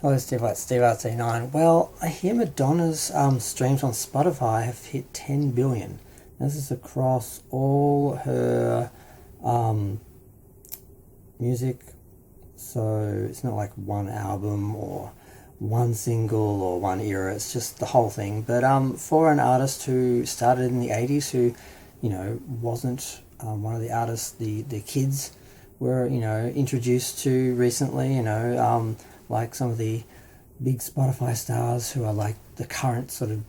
Hello, Steve. Like Steve RT9. Well, I hear Madonna's streams on Spotify have hit 10 billion. This is across all her um, music, so it's not like one album or one single or one era. It's just the whole thing. But for an artist who started in the 80s, who wasn't one of the artists the kids were introduced to recently, like some of the big Spotify stars who are like the current sort of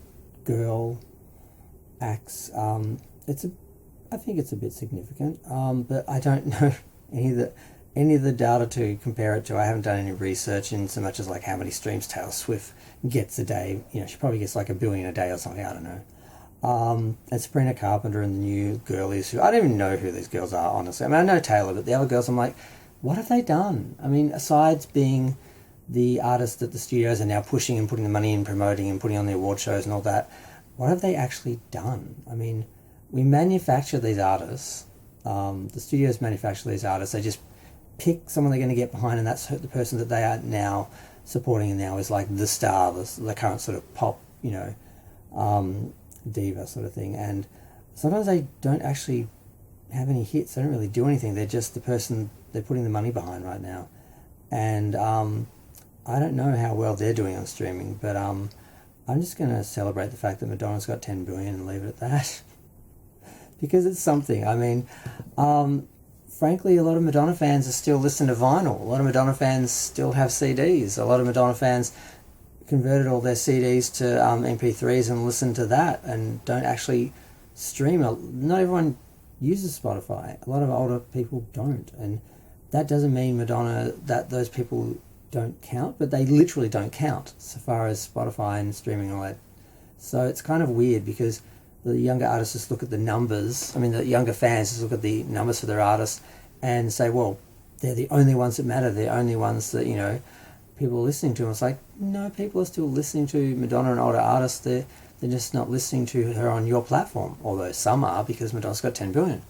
girl acts. I think it's a bit significant, but I don't know any of the data to compare it to. I haven't done any research in so much as like how many streams Taylor Swift gets a day. She probably gets like a billion a day or something. I don't know. And Sabrina Carpenter and the new girlies, who I don't even know who these girls are, honestly. I mean, I know Taylor, but the other girls, I'm like, what have they done? I mean, aside being the artists that the studios are now pushing and putting the money in, promoting and putting on the award shows and all that, what have they actually done? I mean, we manufacture these artists. The studios manufacture these artists. They just pick someone they're going to get behind, and that's the person that they are now supporting, and now is like the star, the current sort of pop, diva sort of thing. And sometimes they don't actually have any hits. They don't really do anything. They're just the person they're putting the money behind right now. And I don't know how well they're doing on streaming, but I'm just going to celebrate the fact that Madonna's got 10 billion and leave it at that. Because it's something. I mean, frankly, a lot of Madonna fans are still listening to vinyl. A lot of Madonna fans still have CDs. A lot of Madonna fans converted all their CDs to MP3s and listen to that and don't actually stream. Not everyone uses Spotify. A lot of older people don't. And that doesn't mean Madonna, that those people don't count, but they literally don't count so far as Spotify and streaming and all that. So it's kind of weird because the younger artists just look at the numbers. I mean, the younger fans just look at the numbers for their artists and say, well, they're the only ones that matter. They're the only ones that, people are listening to. And it's like, no, people are still listening to Madonna and older artists. They're just not listening to her on your platform, although some are, because Madonna's got 10 billion.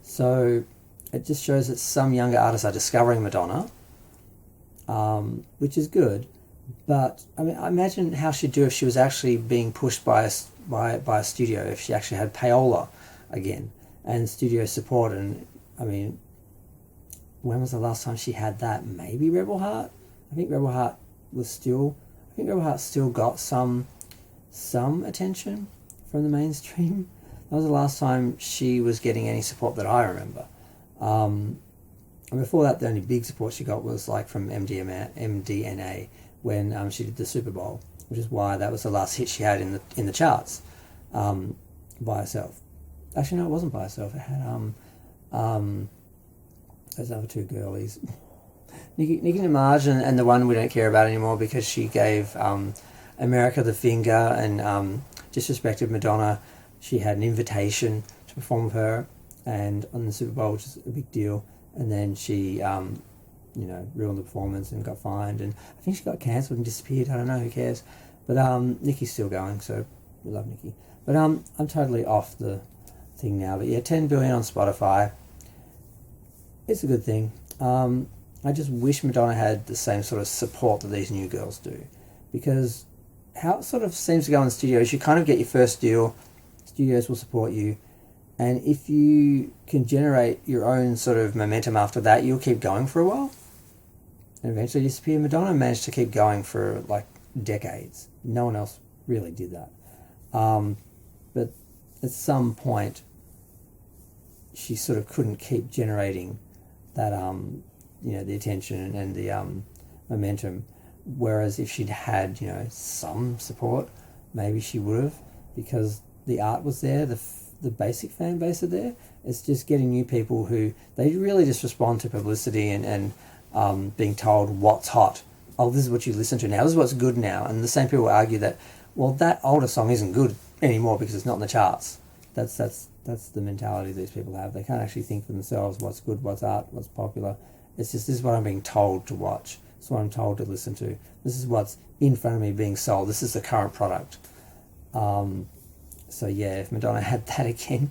So it just shows that some younger artists are discovering Madonna, which is good. But I mean, I imagine how she'd do if she was actually being pushed by a studio, if she actually had payola again and studio support. And I mean, when was the last time she had that? Maybe Rebel Heart. I think Rebel Heart still got some attention from the mainstream. That was the last time she was getting any support that I remember. And before that, the only big support she got was like from MDNA when she did the Super Bowl, which is why that was the last hit she had in the charts, by herself. Actually, no, it wasn't by herself. It had those other two girlies, Nicki Minaj, and the one we don't care about anymore because she gave America the finger and disrespected Madonna. She had an invitation to perform with her, and on the Super Bowl, which is a big deal. And then she, ruined the performance and got fined, and I think she got cancelled and disappeared. I don't know, who cares? But Nicki's still going, so we love Nicki. But I'm totally off the thing now. But yeah, 10 billion on Spotify. It's a good thing. I just wish Madonna had the same sort of support that these new girls do, because how it sort of seems to go in studios, you kind of get your first deal, studios will support you, and if you can generate your own sort of momentum after that, you'll keep going for a while, and eventually disappear. Madonna managed to keep going for like decades. No one else really did that. But at some point, she sort of couldn't keep generating that, the attention and the momentum. Whereas if she'd had, some support, maybe she would have, because the art was there, the basic fan base are there. It's just getting new people who, they really just respond to publicity and being told what's hot. Oh, this is what you listen to now. This is what's good now. And the same people argue that, well, that older song isn't good anymore because it's not in the charts. That's the mentality these people have. They can't actually think for themselves what's good, what's art, what's popular. It's just, this is what I'm being told to watch. This is what I'm told to listen to. This is what's in front of me being sold. This is the current product. So yeah, if Madonna had that again,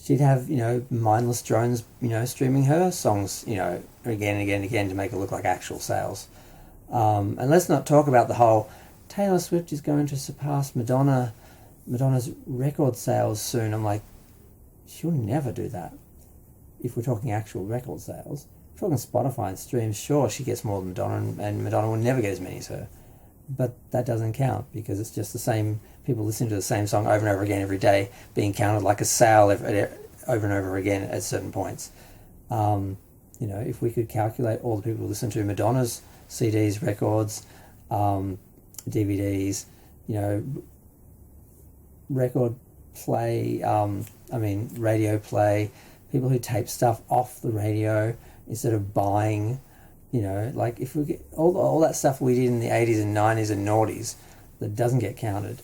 she'd have, mindless drones, streaming her songs, again and again and again to make it look like actual sales. And let's not talk about the whole Taylor Swift is going to surpass Madonna's record sales soon. I'm like, she'll never do that. If we're talking actual record sales, if we're talking Spotify and streams, sure, she gets more than Madonna, and Madonna will never get as many as her. But that doesn't count because it's just the same people listening to the same song over and over again every day, being counted like a sale over and over again at certain points. If we could calculate all the people who listen to Madonna's CDs, records, DVDs, record play, radio play, people who tape stuff off the radio instead of buying, like if we get all that stuff we did in the 80s and 90s and noughties that doesn't get counted.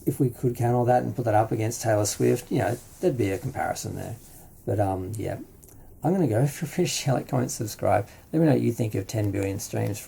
If we could count all that and put that up against Taylor Swift, there'd be a comparison there. But yeah, I'm going to go. Feel free to share, like, comment, subscribe. Let me know what you think of 10 billion streams.